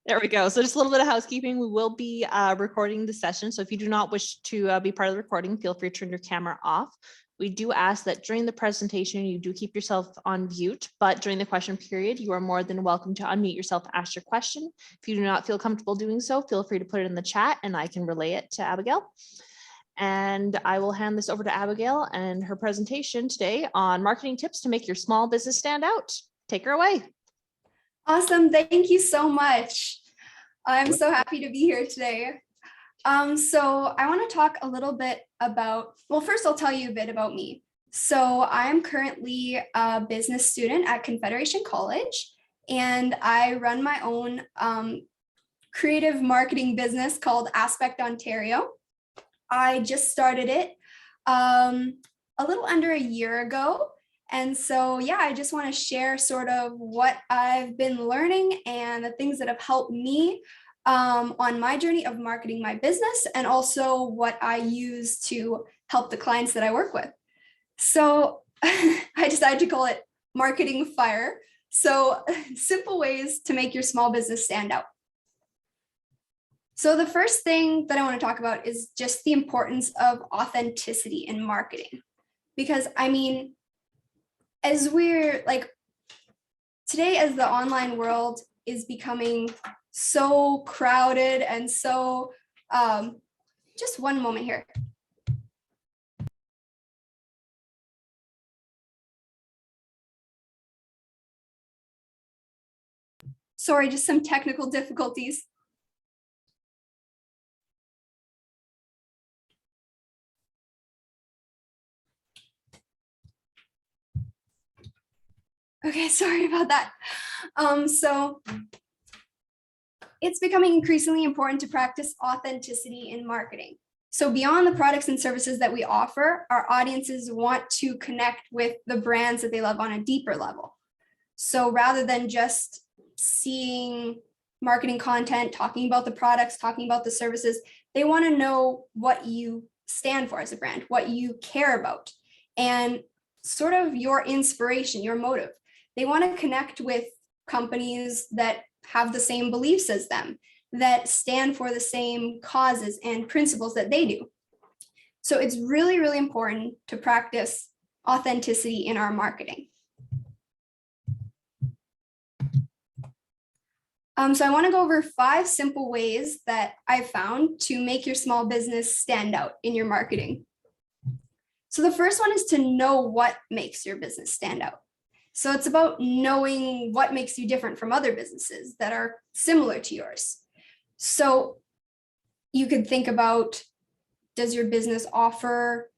There we go. So just a little bit of housekeeping. We will be recording the session. So if you do not wish to be part of the recording, feel free to turn your camera off. We do ask that during the presentation, you do keep yourself on mute, but during the question period, you are more than welcome to unmute yourself to ask your question. If you do not feel comfortable doing so, feel free to put it in the chat and I can relay it to Abigail. And I will hand this over to Abigail and her presentation today on marketing tips to make your small business stand out. Take her away. Awesome. Thank you so much. I'm so happy to be here today. So I want to talk a little bit about, well, first I'll tell you a bit about me. So I'm currently a business student at Confederation College, and I run my own creative marketing business called Aspect Ontario. I just started it a little under a year ago. And so, yeah, I just want to share sort of what I've been learning and the things that have helped me on my journey of marketing my business, and also what I use to help the clients that I work with. So I decided to call it Marketing Fire. So simple ways to make your small business stand out. So the first thing that I want to talk about is just the importance of authenticity in marketing. Because I mean, as we're like today, as the online world is becoming so crowded and so, just one moment here. Sorry, just some technical difficulties. Okay, sorry about that. So it's becoming increasingly important to practice authenticity in marketing. So beyond the products and services that we offer, our audiences want to connect with the brands that they love on a deeper level. So rather than just seeing marketing content, talking about the products, talking about the services, they want to know what you stand for as a brand, what you care about, and sort of your inspiration, your motive. They want to connect with companies that have the same beliefs as them, that stand for the same causes and principles that they do. So it's really, really important to practice authenticity in our marketing. So I want to go over 5 simple ways that I've found to make your small business stand out in your marketing. So the first one is to know what makes your business stand out. So it's about knowing what makes you different from other businesses that are similar to yours. So you could think about, does your business offer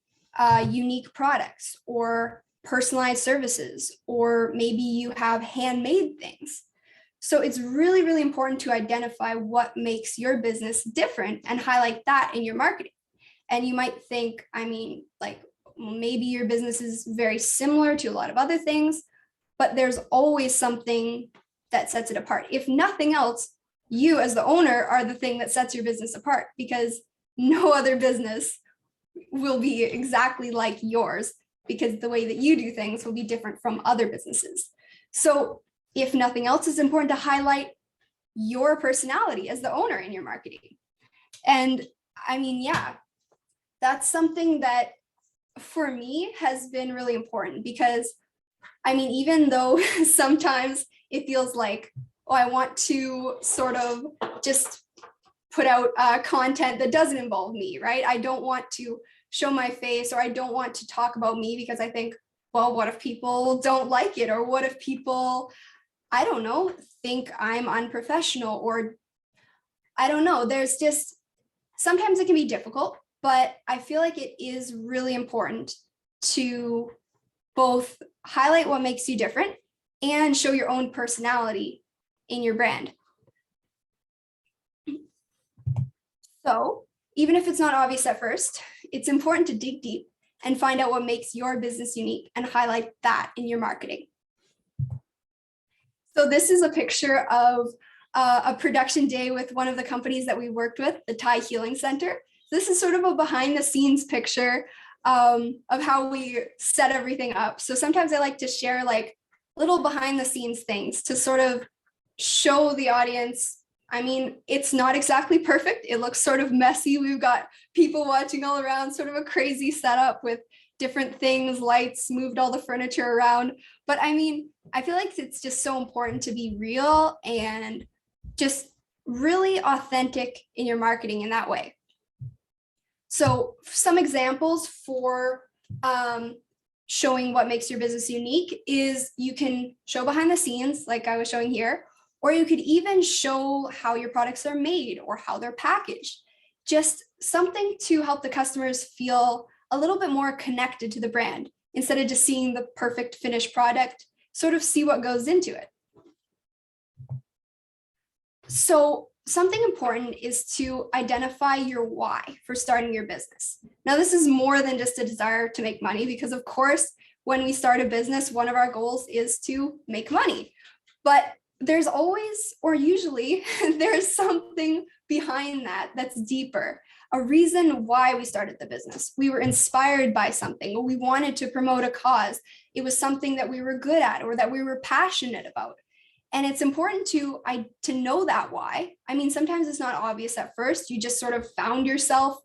unique products or personalized services, or maybe you have handmade things? So it's really, really important to identify what makes your business different and highlight that in your marketing. And you might think, I mean, like maybe your business is very similar to a lot of other things, but there's always something that sets it apart. If nothing else, you as the owner are the thing that sets your business apart, because no other business will be exactly like yours, because the way that you do things will be different from other businesses. So if nothing else, it's important to highlight your personality as the owner in your marketing. And I mean, yeah, that's something that for me has been really important, because I mean, even though sometimes it feels like, oh, I want to sort of just put out content that doesn't involve me, right? I don't want to show my face, or I don't want to talk about me because I think, well, what if people don't like it? Or what if people, I don't know, think I'm unprofessional, or I don't know. There's just, sometimes it can be difficult, but I feel like it is really important to both highlight what makes you different and show your own personality in your brand. So even if it's not obvious at first, it's important to dig deep and find out what makes your business unique and highlight that in your marketing. So this is a picture of a production day with one of the companies that we worked with, the Thai Healing Center. This is sort of a behind the scenes picture of how we set everything up. So sometimes I like to share like little behind the scenes things to sort of show the audience I mean, it's not exactly perfect. It looks sort of messy. We've got people watching all around, sort of a crazy setup with different things, lights, moved all the furniture around. But I mean, I feel like it's just so important to be real and just really authentic in your marketing in that way. So some examples for showing what makes your business unique is you can show behind the scenes, like I was showing here, or you could even show how your products are made or how they're packaged. Just something to help the customers feel a little bit more connected to the brand instead of just seeing the perfect finished product, sort of see what goes into it. So something important is to identify your why for starting your business. Now, this is more than just a desire to make money, because of course, when we start a business, one of our goals is to make money. But there's always, or usually, there's something behind that that's deeper, a reason why we started the business. We were inspired by something, or we wanted to promote a cause. It was something that we were good at or that we were passionate about. And it's important to know that why. I mean, sometimes it's not obvious at first. You just sort of found yourself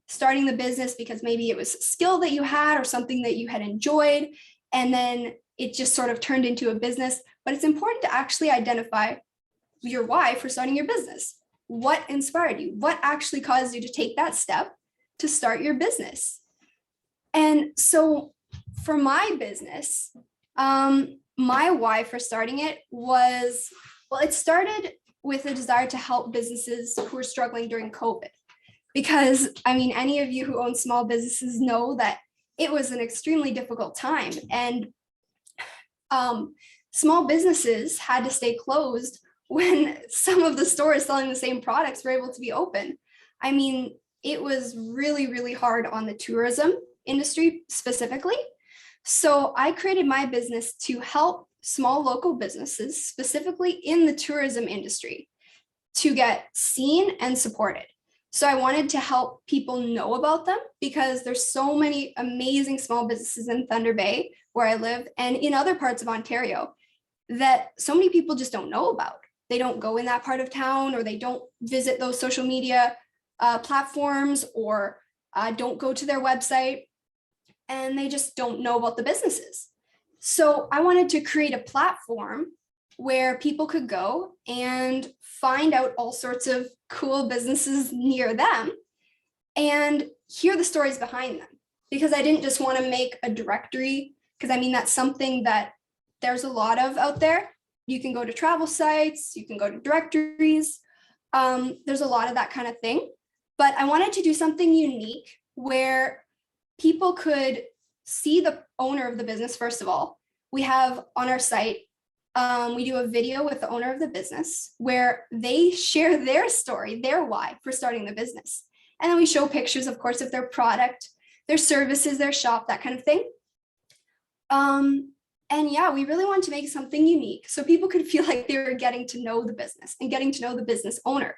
starting the business because maybe it was a skill that you had or something that you had enjoyed, and then it just sort of turned into a business. But it's important to actually identify your why for starting your business. What inspired you? What actually caused you to take that step to start your business? And so for my business, my why for starting it was, well, it started with a desire to help businesses who are struggling during COVID. Because, I mean, any of you who own small businesses know that it was an extremely difficult time. And small businesses had to stay closed when some of the stores selling the same products were able to be open. I mean, it was really, really hard on the tourism industry specifically. So I created my business to help small local businesses, specifically in the tourism industry, to get seen and supported. So I wanted to help people know about them because there's so many amazing small businesses in Thunder Bay, where I live, and in other parts of Ontario that so many people just don't know about. They don't go in that part of town, or they don't visit those social media platforms, or don't go to their website, and they just don't know about the businesses. So I wanted to create a platform where people could go and find out all sorts of cool businesses near them and hear the stories behind them. Because I didn't just want to make a directory, because I mean, that's something that there's a lot of out there. You can go to travel sites, you can go to directories. There's a lot of that kind of thing. But I wanted to do something unique where people could see the owner of the business. First of all, we have on our site, we do a video with the owner of the business where they share their story, their why for starting the business. And then we show pictures, of course, of their product, their services, their shop, that kind of thing. And yeah, we really wanted to make something unique so people could feel like they were getting to know the business and getting to know the business owner.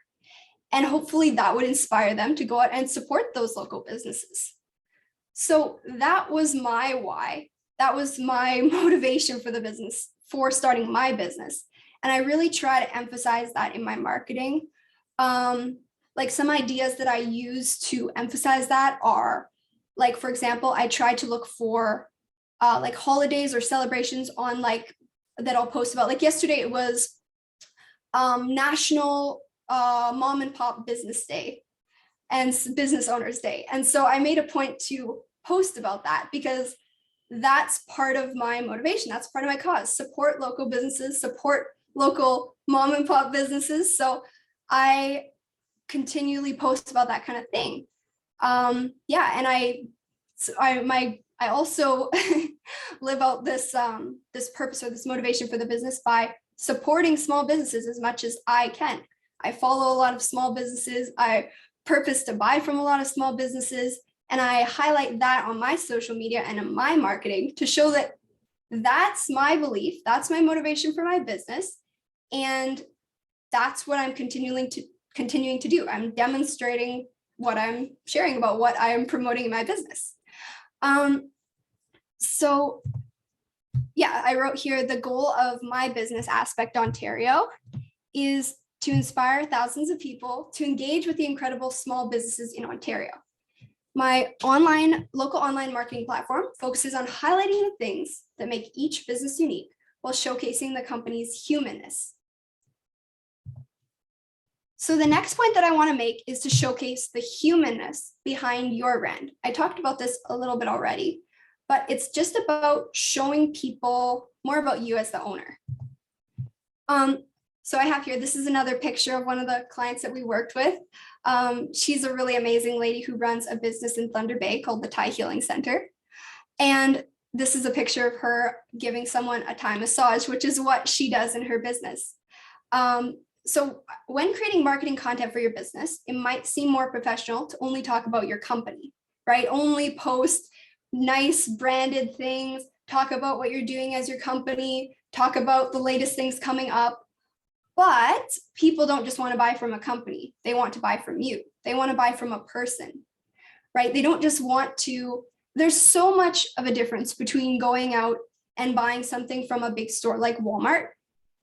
And hopefully that would inspire them to go out and support those local businesses. So that was my why. That was my motivation for the business, for starting my business. And I really try to emphasize that in my marketing. Like some ideas that I use to emphasize that are, like, for example, I try to look for like holidays or celebrations on like that I'll post about. Like yesterday it was National Mom and Pop Business Day and Business Owners Day. And so I made a point to post about that because that's part of my motivation. That's part of my cause. Support local businesses, support local mom and pop businesses. So I continually post about that kind of thing. Yeah, and I also live out this this purpose or this motivation for the business by supporting small businesses as much as I can. I follow a lot of small businesses. I purpose to buy from a lot of small businesses, and I highlight that on my social media and in my marketing to show that that's my belief, that's my motivation for my business, and that's what I'm continuing to do. I'm demonstrating what I'm sharing about what I am promoting in my business. So yeah, I wrote here, the goal of my business Aspect Ontario is to inspire thousands of people to engage with the incredible small businesses in Ontario. My local online marketing platform focuses on highlighting the things that make each business unique while showcasing the company's humanness. So the next point that I want to make is to showcase the humanness behind your brand. I talked about this a little bit already, but it's just about showing people more about you as the owner. So I have here, this is another picture of one of the clients that we worked with. She's a really amazing lady who runs a business in Thunder Bay called the Thai Healing Center. And this is a picture of her giving someone a Thai massage, which is what she does in her business. So when creating marketing content for your business, it might seem more professional to only talk about your company, right? Only post nice branded things, talk about what you're doing as your company, talk about the latest things coming up. But people don't just want to buy from a company. They want to buy from you. They want to buy from a person, right? They don't just want to, there's so much of a difference between going out and buying something from a big store like Walmart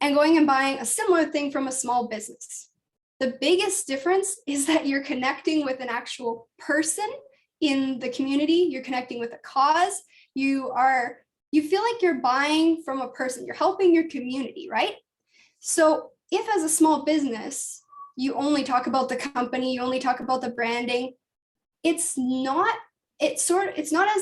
and going and buying a similar thing from a small business. The biggest difference is that you're connecting with an actual person in the community. You're connecting with a cause. You feel like you're buying from a person. You're helping your community, right? So if as a small business, you only talk about the company, you only talk about the branding, it's not as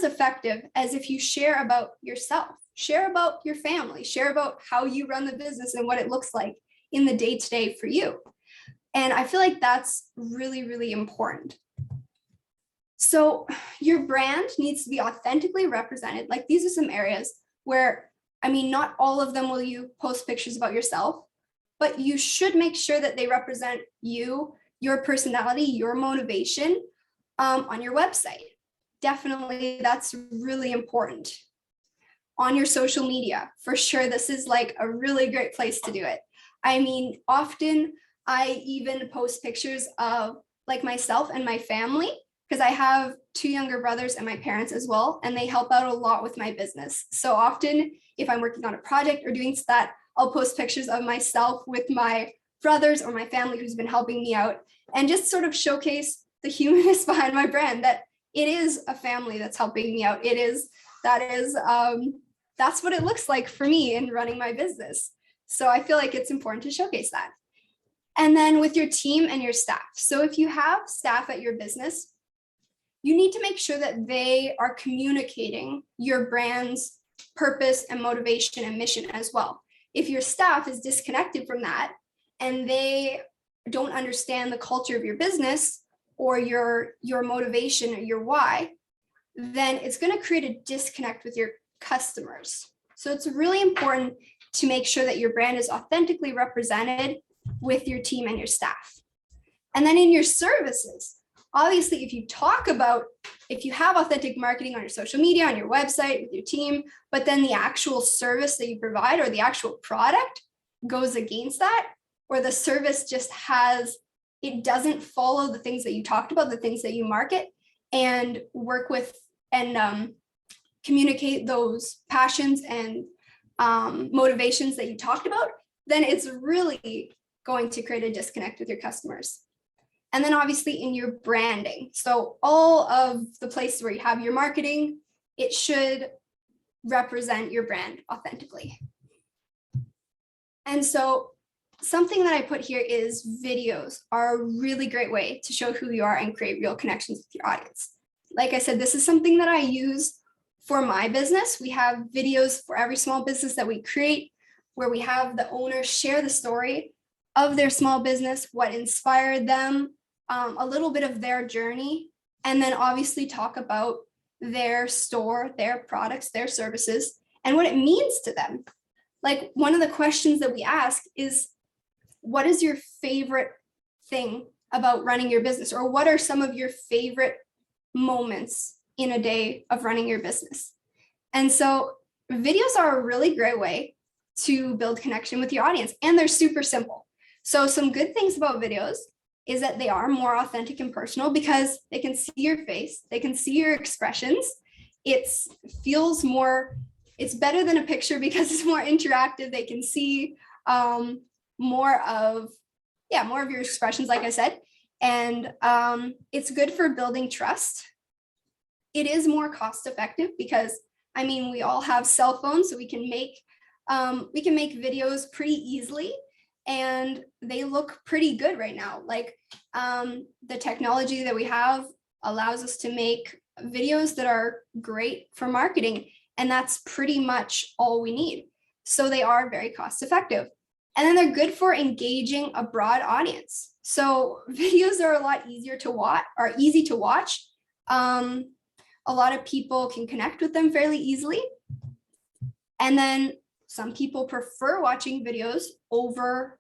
effective as if you share about yourself, share about your family, share about how you run the business and what it looks like in the day-to-day for you. And I feel like that's really, really important. So your brand needs to be authentically represented. Like these are some areas where, I mean, not all of them will you post pictures about yourself, but you should make sure that they represent you, your personality, your motivation on your website. Definitely, that's really important. On your social media, for sure, this is like a really great place to do it. I mean, often I even post pictures of like myself and my family, because I have 2 younger brothers and my parents as well, and they help out a lot with my business. So often, if I'm working on a project or doing that, I'll post pictures of myself with my brothers or my family who's been helping me out and just sort of showcase the humanness behind my brand, that it is a family that's helping me out. That's what it looks like for me in running my business. So I feel like it's important to showcase that. And then with your team and your staff. So if you have staff at your business, you need to make sure that they are communicating your brand's purpose and motivation and mission as well. If your staff is disconnected from that and they don't understand the culture of your business or your motivation or your why, then it's going to create a disconnect with your customers. So it's really important to make sure that your brand is authentically represented with your team and your staff. And then in your services, obviously, if you have authentic marketing on your social media, on your website, with your team, but then the actual service that you provide or the actual product goes against that, or the service just it doesn't follow the things that you talked about, the things that you market and work with and communicate those passions and motivations that you talked about, then it's really going to create a disconnect with your customers. And then obviously in your branding. So all of the places where you have your marketing, it should represent your brand authentically. And so something that I put here is videos are a really great way to show who you are and create real connections with your audience. Like I said, this is something that I use for my business. We have videos for every small business that we create where we have the owner share the story of their small business, what inspired them, a little bit of their journey, and then obviously talk about their store, their products, their services, and what it means to them. Like one of the questions that we ask is, what is your favorite thing about running your business? Or what are some of your favorite moments in a day of running your business? And so videos are a really great way to build connection with your audience, and they're super simple. So some good things about videos is that they are more authentic and personal because they can see your face, they can see your expressions. It's better than a picture because it's more interactive. They can see more of more of your expressions, like I said. And it's good for building trust. It is more cost effective because, I mean, we all have cell phones, so we can make videos pretty easily, and they look pretty good right now. Like the technology that we have allows us to make videos that are great for marketing, and that's pretty much all we need. So they are very cost effective. And then they're good for engaging a broad audience. So videos are a lot easier to watch, are easy to watch. A lot of people can connect with them fairly easily. And then some people prefer watching videos over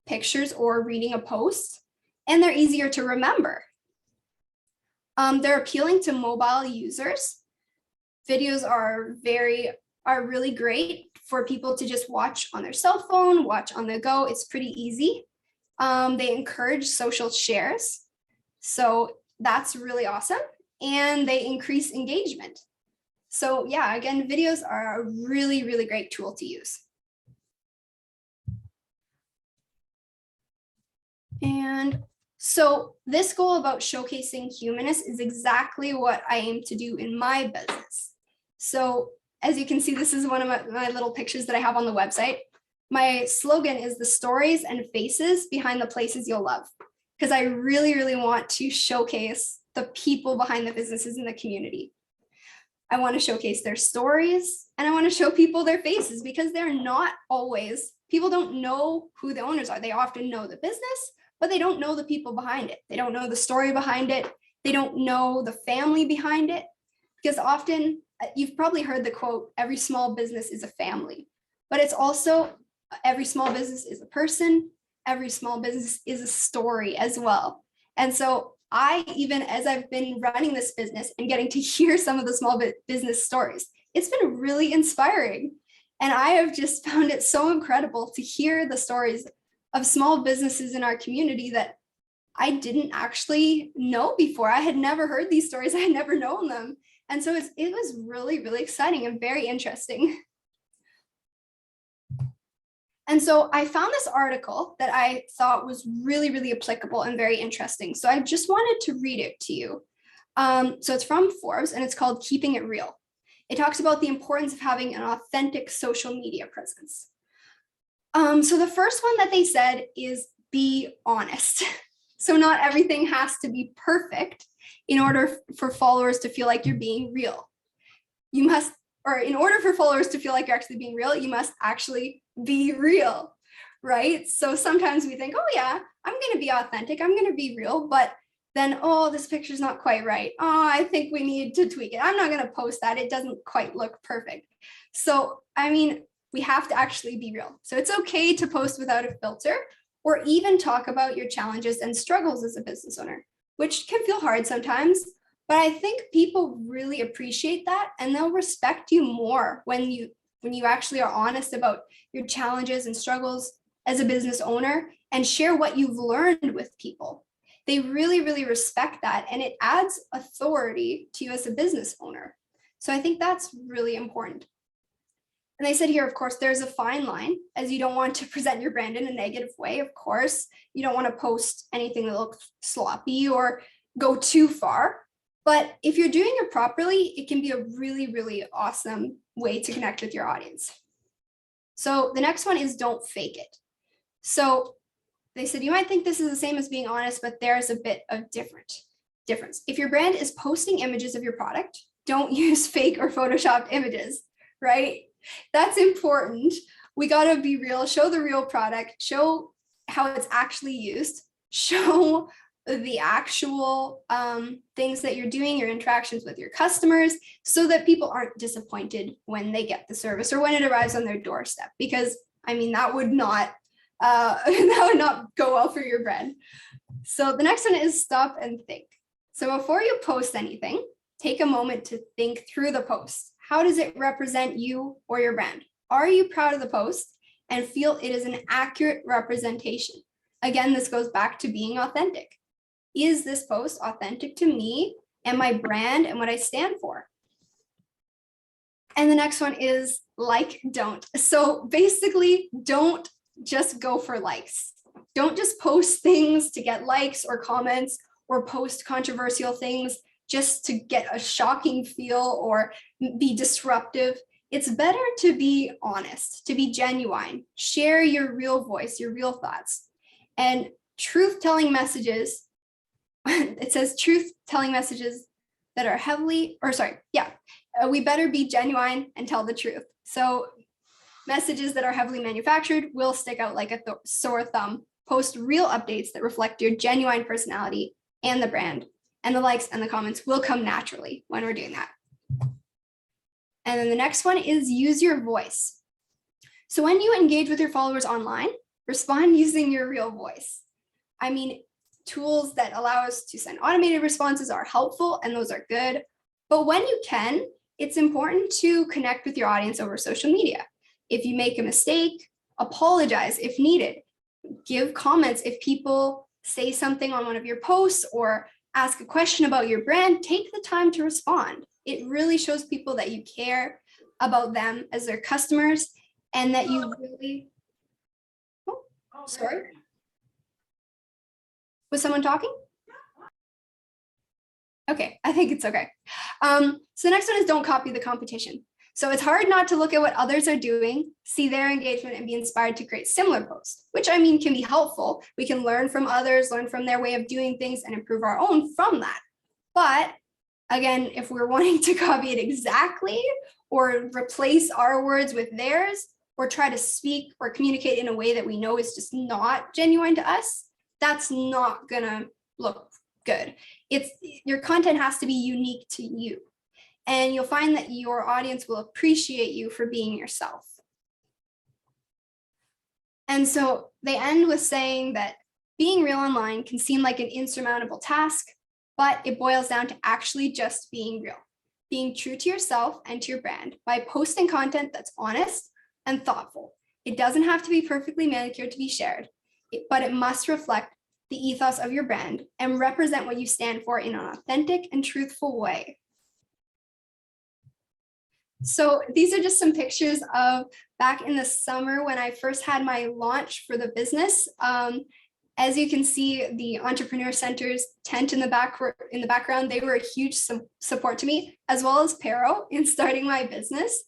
pictures or reading a post, and they're easier to remember. They're appealing to mobile users. Videos are really great for people to just watch on their cell phone, watch on the go. It's pretty easy. They encourage social shares. So that's really awesome. And they increase engagement. So yeah, again, videos are a really, really great tool to use. And so this goal about showcasing humanness is exactly what I aim to do in my business. So as you can see, this is one of my little pictures that I have on the website. My slogan is the stories and faces behind the places you'll love, because I really, really want to showcase the people behind the businesses in the community. I want to showcase their stories, and I want to show people their faces, because they're not always, people don't know who the owners are. They often know the business, but they don't know the people behind it. They don't know the story behind it. They don't know the family behind it, because often you've probably heard the quote, every small business is a family, but it's also every small business is a person. Every small business is a story as well. And so even as I've been running this business and getting to hear some of the small business stories, it's been really inspiring. And I have just found it so incredible to hear the stories of small businesses in our community that I didn't actually know before. I had never heard these stories. I had never known them. And so it was really, really exciting and very interesting. And so I found this article that I thought was really, really applicable and very interesting. So I just wanted to read it to you. So it's from Forbes, and it's called Keeping It Real. It talks about the importance of having an authentic social media presence. So the first one that they said is be honest. So not everything has to be perfect in order for followers to feel like you're being real. In order for followers to feel like you're actually being real, you must actually be real, right? So sometimes we think, oh yeah, I'm going to be authentic, I'm going to be real, but then, oh, this picture's not quite right. Oh, I think we need to tweak it. I'm not going to post that. It doesn't quite look perfect. So, I mean, we have to actually be real. So it's okay to post without a filter, or even talk about your challenges and struggles as a business owner, which can feel hard sometimes. But I think people really appreciate that, and they'll respect you more when you actually are honest about your challenges and struggles as a business owner and share what you've learned with people. They really, really respect that, and it adds authority to you as a business owner. So I think that's really important. And they said here, of course, there's a fine line, as you don't want to present your brand in a negative way. Of course, you don't want to post anything that looks sloppy or go too far. But if you're doing it properly, it can be a really, really awesome way to connect with your audience. So the next one is don't fake it. So they said, you might think this is the same as being honest, but there's a bit of difference. If your brand is posting images of your product, don't use fake or photoshopped images, right? That's important. We got to be real, show the real product, show how it's actually used, show the actual things that you're doing, your interactions with your customers, so that people aren't disappointed when they get the service or when it arrives on their doorstep. Because I mean, that would not go well for your brand. So the next one is stop and think. So before you post anything, take a moment to think through the post. How does it represent you or your brand? Are you proud of the post and feel it is an accurate representation? Again, this goes back to being authentic. Is this post authentic to me and my brand and what I stand for? And the next one is like, don't. So basically, don't just go for likes. don't just post things to get likes or comments or post controversial things just to get a shocking feel or be disruptive. It's better to be honest, to be genuine, share your real voice, your real thoughts. And truth-telling messages, it says truth-telling messages that are we better be genuine and tell the truth. So messages that are heavily manufactured will stick out like a sore thumb. Post real updates that reflect your genuine personality and the brand, and the likes and the comments will come naturally when we're doing that. And then the next one is use your voice. So when you engage with your followers online, respond using your real voice. I mean, tools that allow us to send automated responses are helpful, and those are good. But when you can, it's important to connect with your audience over social media. If you make a mistake, apologize if needed. Give comments if people say something on one of your posts or ask a question about your brand. Take the time to respond. It really shows people that you care about them as their customers, and that you really, sorry. Was someone talking? Okay, I think it's okay. So the next one is don't copy the competition. So it's hard not to look at what others are doing, see their engagement, and be inspired to create similar posts, which I mean can be helpful. We can learn from others, learn from their way of doing things, and improve our own from that. But again, if we're wanting to copy it exactly or replace our words with theirs, or try to speak or communicate in a way that we know is just not genuine to us, that's not gonna look good. Your content has to be unique to you. And you'll find that your audience will appreciate you for being yourself. And so they end with saying that being real online can seem like an insurmountable task, but it boils down to actually just being real, being true to yourself and to your brand by posting content that's honest and thoughtful. It doesn't have to be perfectly manicured to be shared, but it must reflect the ethos of your brand and represent what you stand for in an authentic and truthful way. So these are just some pictures of back in the summer when I first had my launch for the business. As you can see, the Entrepreneur Center's tent in the background, they were a huge support to me, as well as Pero, in starting my business.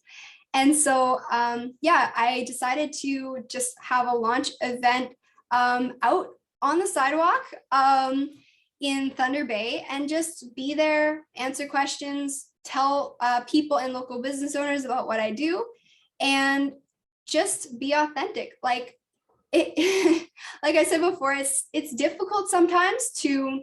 And so, I decided to just have a launch event out on the sidewalk in Thunder Bay, and just be there, answer questions, tell people and local business owners about what I do, and just be authentic. Like I said before, it's difficult sometimes to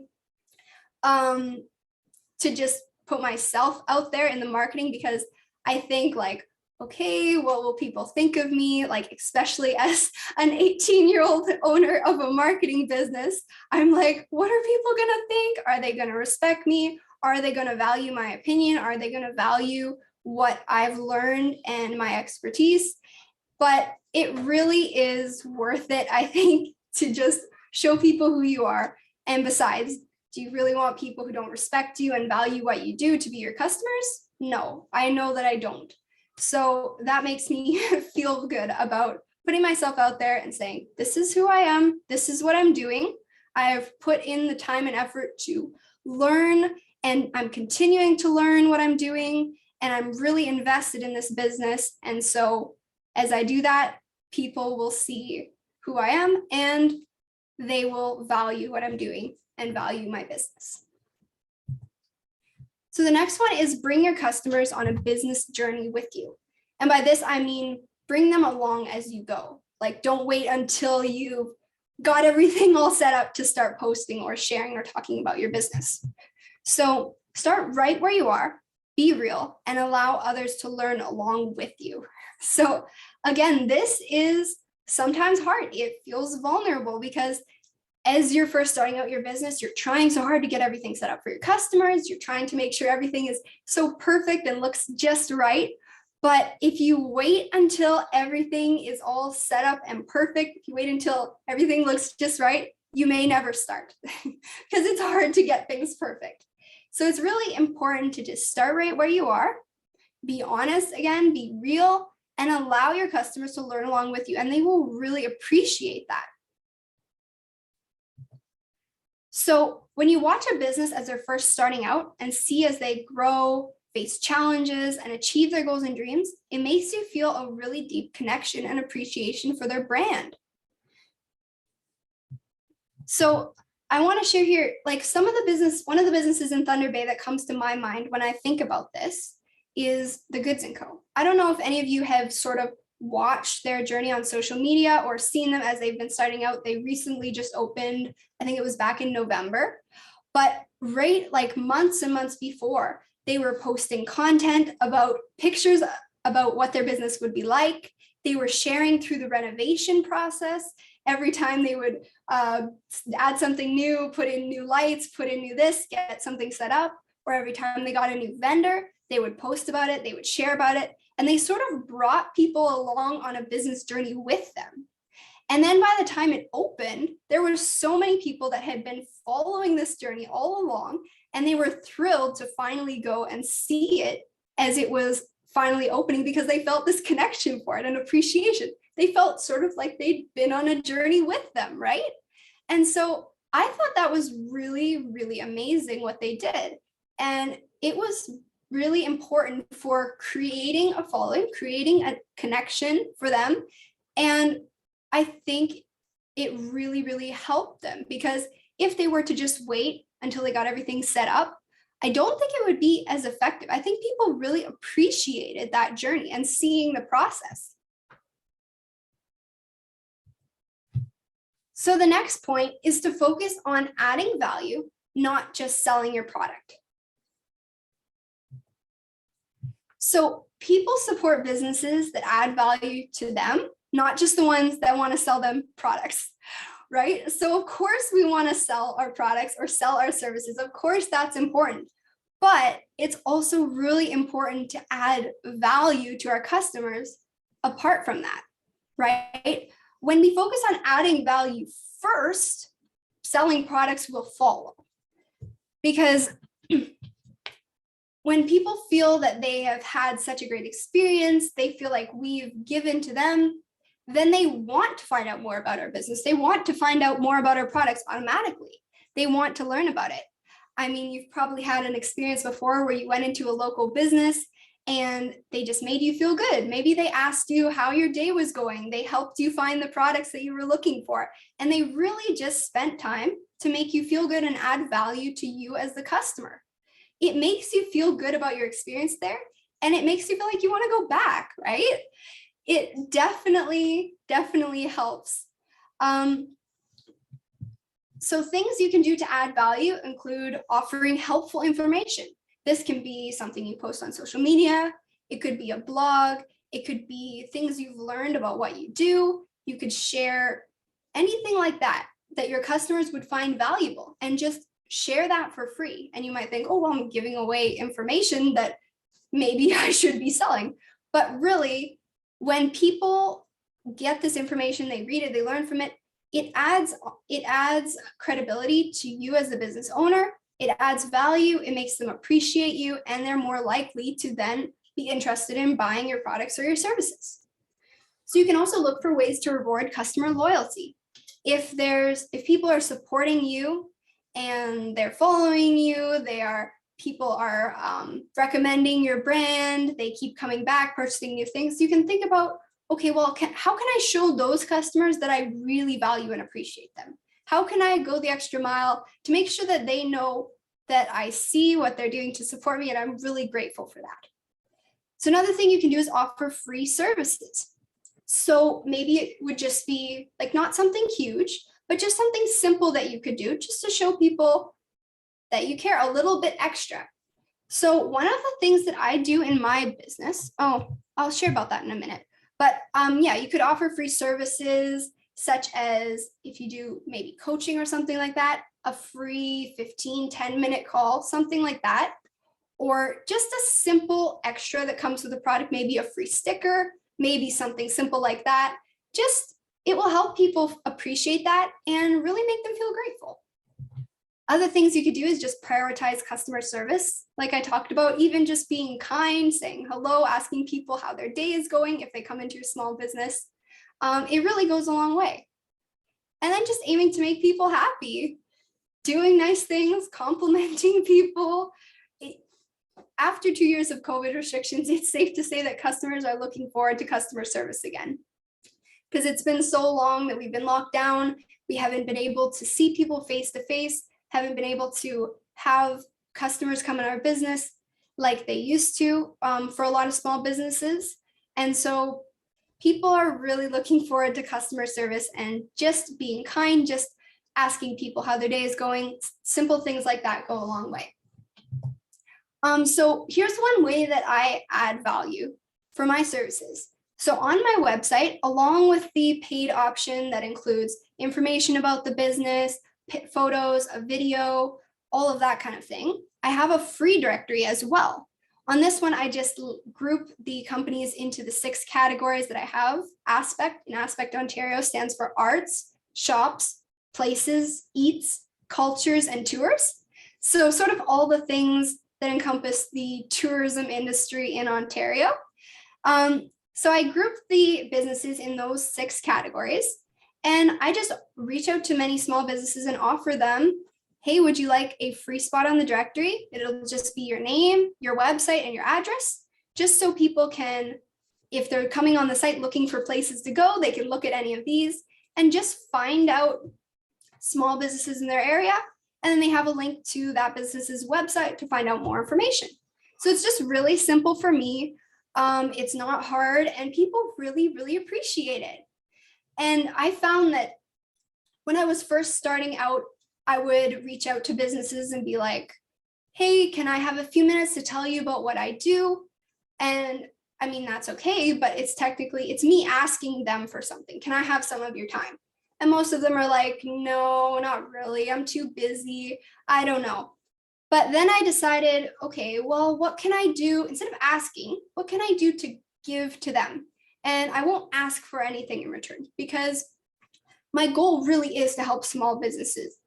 just put myself out there in the marketing, because I think like, okay, what will people think of me? Like, especially as an 18-year-old owner of a marketing business, I'm like, what are people gonna think? Are they gonna respect me? Are they gonna value my opinion? Are they gonna value what I've learned and my expertise? But it really is worth it, I think, to just show people who you are. And besides, do you really want people who don't respect you and value what you do to be your customers? No, I know that I don't. So that makes me feel good about putting myself out there and saying, this is who I am, this is what I'm doing. I've put in the time and effort to learn, and I'm continuing to learn what I'm doing, and I'm really invested in this business. And so as I do that, people will see who I am, and they will value what I'm doing and value my business. So the next one is bring your customers on a business journey with you. And by this, I mean, bring them along as you go. Like, don't wait until you've got everything all set up to start posting or sharing or talking about your business. So start right where you are, be real, and allow others to learn along with you. So again, this is sometimes hard. It feels vulnerable because as you're first starting out your business, you're trying so hard to get everything set up for your customers. You're trying to make sure everything is so perfect and looks just right. But if you wait until everything is all set up and perfect, if you wait until everything looks just right, you may never start because it's hard to get things perfect. So it's really important to just start right where you are, be honest again, be real, and allow your customers to learn along with you. And they will really appreciate that. So when you watch a business as they're first starting out and see as they grow, face challenges, and achieve their goals and dreams, it makes you feel a really deep connection and appreciation for their brand. So I want to share here, like one of the businesses in Thunder Bay that comes to my mind when I think about this is the Goods & Co. I don't know if any of you have sort of watched their journey on social media or seen them as they've been starting out. They recently just opened, I think it was back in November, but right like months and months before, they were posting content about pictures about what their business would be like. They were sharing through the renovation process. Every time they would add something new, put in new lights, put in new this, get something set up, or every time they got a new vendor, they would post about it, they would share about it, and they sort of brought people along on a business journey with them. And then by the time it opened, there were so many people that had been following this journey all along, and they were thrilled to finally go and see it as it was finally opening because they felt this connection for it and appreciation. They felt sort of like they'd been on a journey with them, right? And so I thought that was really, really amazing what they did. And it was really important for creating a following, creating a connection for them. And I think it really, really helped them because if they were to just wait until they got everything set up, I don't think it would be as effective. I think people really appreciated that journey and seeing the process. So the next point is to focus on adding value, not just selling your product. So people support businesses that add value to them, not just the ones that want to sell them products, right? So of course we want to sell our products or sell our services. Of course that's important, but it's also really important to add value to our customers apart from that, right? When we focus on adding value first, selling products will follow. Because when people feel that they have had such a great experience, they feel like we've given to them, then they want to find out more about our business. They want to find out more about our products automatically. They want to learn about it. I mean, you've probably had an experience before where you went into a local business and they just made you feel good. Maybe they asked you how your day was going. They helped you find the products that you were looking for. And they really just spent time to make you feel good and add value to you as the customer. It makes you feel good about your experience there. And it makes you feel like you want to go back, right? It definitely helps. So things you can do to add value include offering helpful information. This can be something you post on social media. It could be a blog. It could be things you've learned about what you do. You could share anything like that your customers would find valuable and just share that for free. And you might think, oh, well, I'm giving away information that maybe I should be selling. But really, when people get this information, they read it, they learn from it, it adds credibility to you as the business owner. It adds value, it makes them appreciate you, and they're more likely to then be interested in buying your products or your services. So you can also look for ways to reward customer loyalty. If people are supporting you and they're following you, people are recommending your brand, they keep coming back, purchasing new things, you can think about, okay, well, how can I show those customers that I really value and appreciate them? How can I go the extra mile to make sure that they know that I see what they're doing to support me and I'm really grateful for that? So another thing you can do is offer free services. So maybe it would just be like not something huge, but just something simple that you could do just to show people that you care a little bit extra. So one of the things that I do in my business, I'll share about that in a minute. But yeah, you could offer free services such as if you do maybe coaching or something like that, a free 10-minute call, something like that. Or just a simple extra that comes with the product, maybe a free sticker, maybe something simple like that. It will help people appreciate that and really make them feel grateful. Other things you could do is just prioritize customer service. Like I talked about, even just being kind, saying hello, asking people how their day is going if they come into your small business. It really goes a long way. And then just aiming to make people happy. doing nice things, complimenting people. After 2 years of COVID restrictions, it's safe to say that customers are looking forward to customer service again. Because it's been so long that we've been locked down. We haven't been able to see people face to face, haven't been able to have customers come in our business like they used to for a lot of small businesses. And so people are really looking forward to customer service and just being kind, just asking people how their day is going. Simple things like that go a long way. So here's one way that I add value for my services. So on my website, along with the paid option that includes information about the business, photos, a video, all of that kind of thing, I have a free directory as well. On this one, I just group the companies into the 6 categories that I have. Aspect, in Aspect Ontario, stands for arts, shops, places, eats, cultures, and tours. So sort of all the things that encompass the tourism industry in Ontario. So I grouped the businesses in those 6 categories, and I just reach out to many small businesses and offer them, hey, would you like a free spot on the directory? It'll just be your name, your website, and your address, just so people can, if they're coming on the site looking for places to go, they can look at any of these and just find out small businesses in their area. And then they have a link to that business's website to find out more information. So it's just really simple for me. It's not hard, and people really, really appreciate it. And I found that when I was first starting out, I would reach out to businesses and be like, hey, can I have a few minutes to tell you about what I do? And I mean, that's okay, but it's me asking them for something. Can I have some of your time? And most of them are like, no, not really. I'm too busy. I don't know. But then I decided, okay, well, what can I do? Instead of asking, what can I do to give to them? And I won't ask for anything in return, because my goal really is to help small businesses.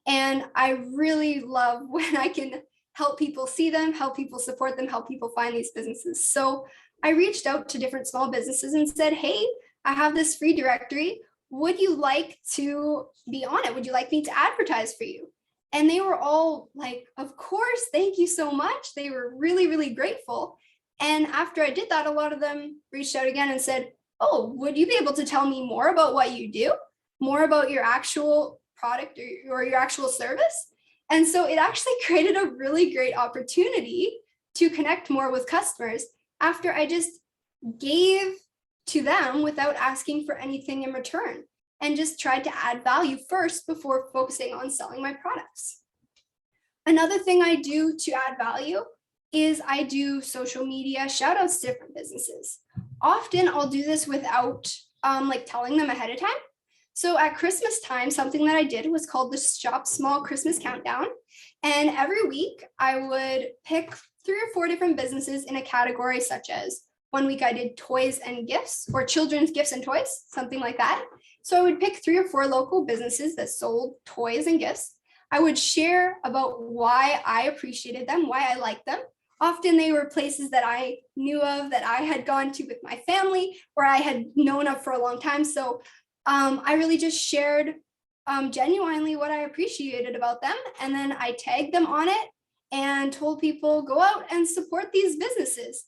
And I really love when I can help people see them, help people support them, help people find these businesses. So I reached out to different small businesses and said, hey, I have this free directory. Would you like to be on it? Would you like me to advertise for you? And they were all like, of course, thank you so much. They were really, really grateful. And after I did that, a lot of them reached out again and said, oh, would you be able to tell me more about what you do? More about your actual product or your actual service? And so it actually created a really great opportunity to connect more with customers after I just gave to them without asking for anything in return, and just tried to add value first before focusing on selling my products. Another thing I do to add value is I do social media shout outs to different businesses. Often I'll do this without like telling them ahead of time. So at Christmas time, something that I did was called the Shop Small Christmas Countdown. And every week I would pick 3 or 4 different businesses in a category, such as one week I did toys and gifts, or children's gifts and toys, something like that. So I would pick 3 or 4 local businesses that sold toys and gifts. I would share about why I appreciated them, why I liked them. Often they were places that I knew of, that I had gone to with my family, or I had known of for a long time. So I really just shared genuinely what I appreciated about them. And then I tagged them on it and told people, go out and support these businesses.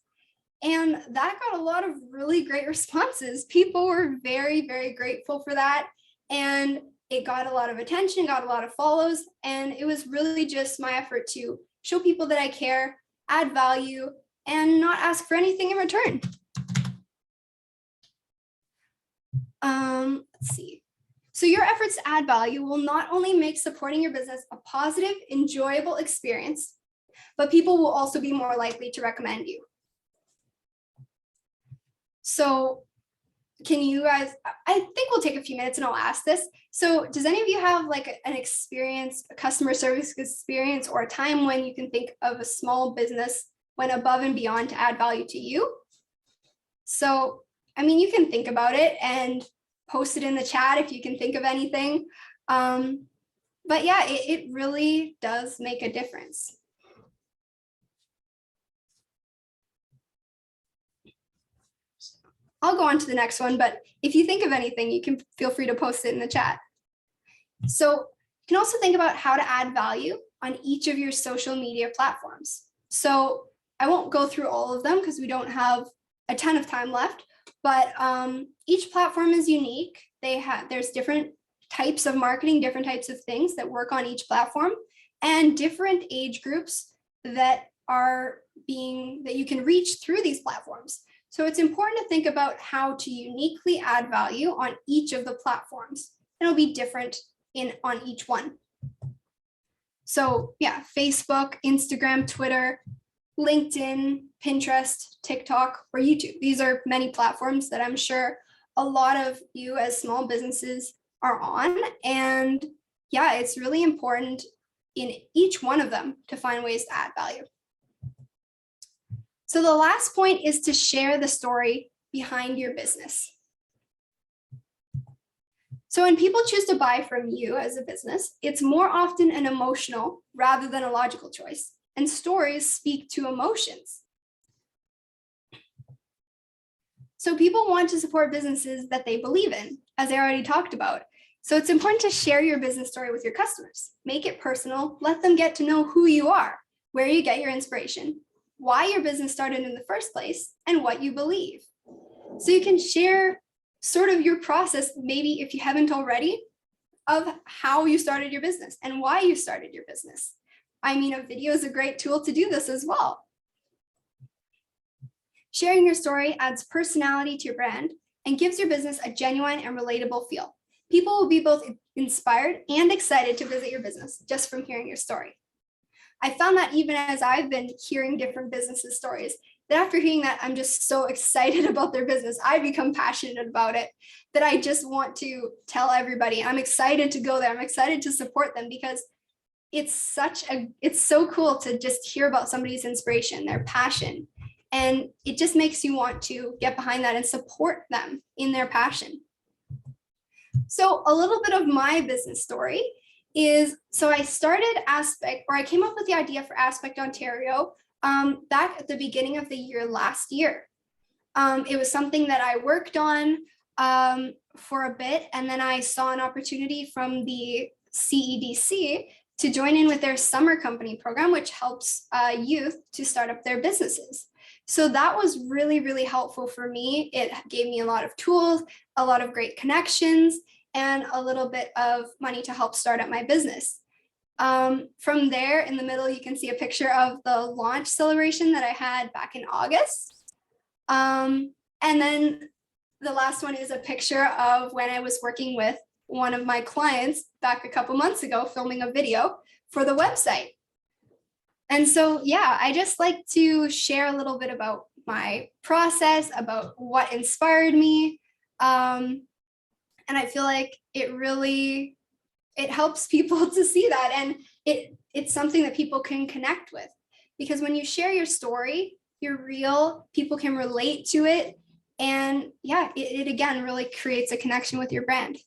And that got a lot of really great responses. People were very, very grateful for that. And it got a lot of attention, got a lot of follows. And it was really just my effort to show people that I care, add value, and not ask for anything in return. Let's see. So your efforts to add value will not only make supporting your business a positive, enjoyable experience, but people will also be more likely to recommend you. So can you guys, I think we'll take a few minutes and I'll ask this. So does any of you have like an experience, a customer service experience, or a time when you can think of a small business went above and beyond to add value to you? So, I mean, you can think about it and post it in the chat if you can think of anything. But yeah, it really does make a difference. I'll go on to the next one, but if you think of anything, you can feel free to post it in the chat. So You can also think about how to add value on each of your social media platforms. So I won't go through all of them because we don't have a ton of time left, but each platform is unique. There's different types of marketing, different types of things that work on each platform, and different age groups that you can reach through these platforms. So it's important to think about how to uniquely add value on each of the platforms. It'll be different on each one. So yeah, Facebook, Instagram, Twitter, LinkedIn, Pinterest, TikTok, or YouTube. These are many platforms that I'm sure a lot of you as small businesses are on. And yeah, it's really important in each one of them to find ways to add value. So the last point is to share the story behind your business. So when people choose to buy from you as a business, it's more often an emotional rather than a logical choice. And stories speak to emotions. So people want to support businesses that they believe in, as I already talked about. So it's important to share your business story with your customers. Make it personal. Let them get to know who you are, where you get your inspiration, why your business started in the first place, and what you believe. So you can share sort of your process, maybe if you haven't already, of how you started your business and why you started your business. I mean, a video is a great tool to do this as well. Sharing your story adds personality to your brand and gives your business a genuine and relatable feel. People will be both inspired and excited to visit your business just from hearing your story. I found that even as I've been hearing different businesses' stories, that after hearing that, I'm just so excited about their business. I become passionate about it, that I just want to tell everybody. I'm excited to go there. I'm excited to support them because it's so cool to just hear about somebody's inspiration, their passion. And it just makes you want to get behind that and support them in their passion. So a little bit of my business story is, so I started Aspect, or I came up with the idea for Aspect Ontario back at the beginning of the year last year. It was something that I worked on for a bit, and then I saw an opportunity from the CEDC to join in with their summer company program, which helps youth to start up their businesses. So that was really, really helpful for me. It gave me a lot of tools, a lot of great connections, and a little bit of money to help start up my business. From there, in the middle, you can see a picture of the launch celebration that I had back in August. And then the last one is a picture of when I was working with one of my clients back a couple months ago, filming a video for the website. And so, yeah, I just like to share a little bit about my process, about what inspired me. And I feel like it helps people to see that. And it's something that people can connect with. Because when you share your story, you're real, people can relate to it. And yeah, it again really creates a connection with your brand.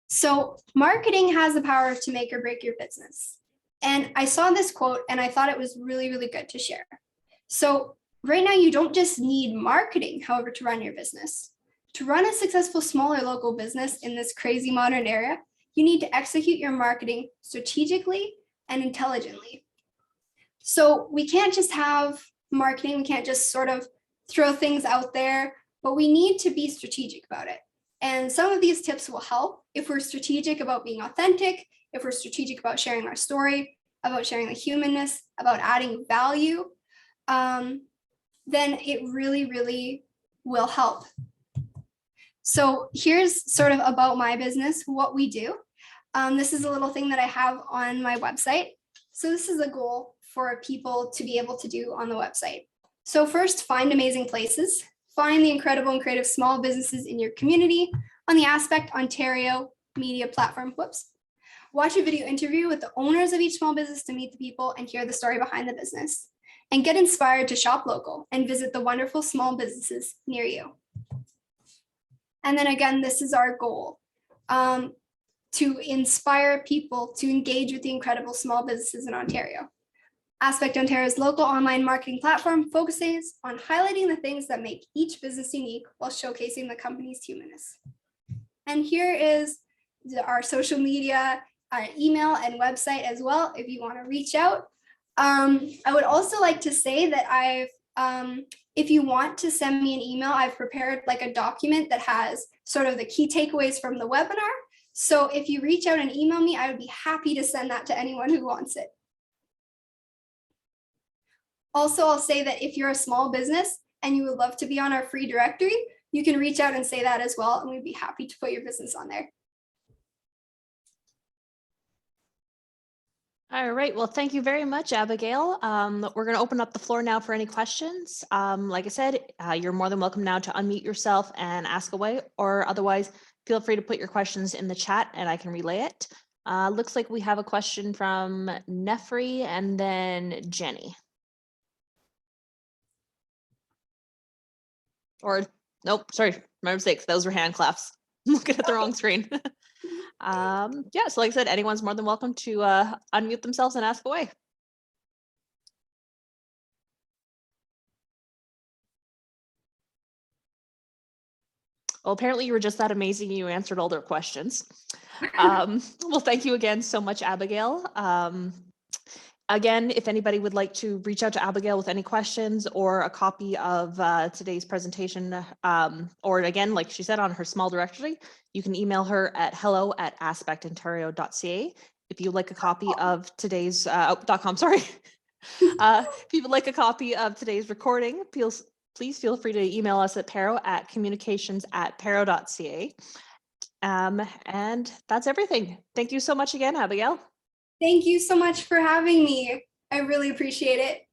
So marketing has the power to make or break your business. And I saw this quote and I thought it was really, really good to share. So right now, you don't just need marketing, however, to run your business. To run a successful small or local business in this crazy modern era, you need to execute your marketing strategically and intelligently. So we can't just have marketing, we can't just sort of throw things out there, but we need to be strategic about it. And some of these tips will help if we're strategic about being authentic, if we're strategic about sharing our story, about sharing the humanness, about adding value, then it really, really will help. So here's sort of about my business, what we do. This is a little thing that I have on my website. So this is a goal for people to be able to do on the website. So first, find amazing places. Find the incredible and creative small businesses in your community on the Aspect Ontario media platform. Watch a video interview with the owners of each small business to meet the people and hear the story behind the business. And get inspired to shop local and visit the wonderful small businesses near you. And then again, this is our goal, to inspire people to engage with the incredible small businesses in Ontario. Aspect Ontario's local online marketing platform focuses on highlighting the things that make each business unique while showcasing the company's humanness. And here is our social media email and website as well if you want to reach out. I would also like to say that if you want to send me an email, I've prepared like a document that has sort of the key takeaways from the webinar. So if you reach out and email me, I would be happy to send that to anyone who wants it. Also, I'll say that if you're a small business and you would love to be on our free directory, you can reach out and say that as well, and we'd be happy to put your business on there. All right, well, thank you very much, Abigail. We're going to open up the floor now for any questions. Like I said, you're more than welcome now to unmute yourself and ask away, or otherwise feel free to put your questions in the chat and I can relay it. Looks like we have a question from Nefri and then Jenny. Or, nope, sorry, my mistake. Those were hand claps. I'm looking at the wrong screen. Yeah, so like I said, anyone's more than welcome to unmute themselves and ask away. Well, apparently you were just that amazing. You answered all their questions. Well, thank you again so much, Abigail. Again, if anybody would like to reach out to Abigail with any questions or a copy of today's presentation, or again, like she said, on her small directory, you can email her at hello@aspectontario.ca. If you'd like a copy of today's .com, sorry. If you would like a copy of today's recording, please feel free to email us at communications@pero.ca. And that's everything. Thank you so much again, Abigail. Thank you so much for having me. I really appreciate it.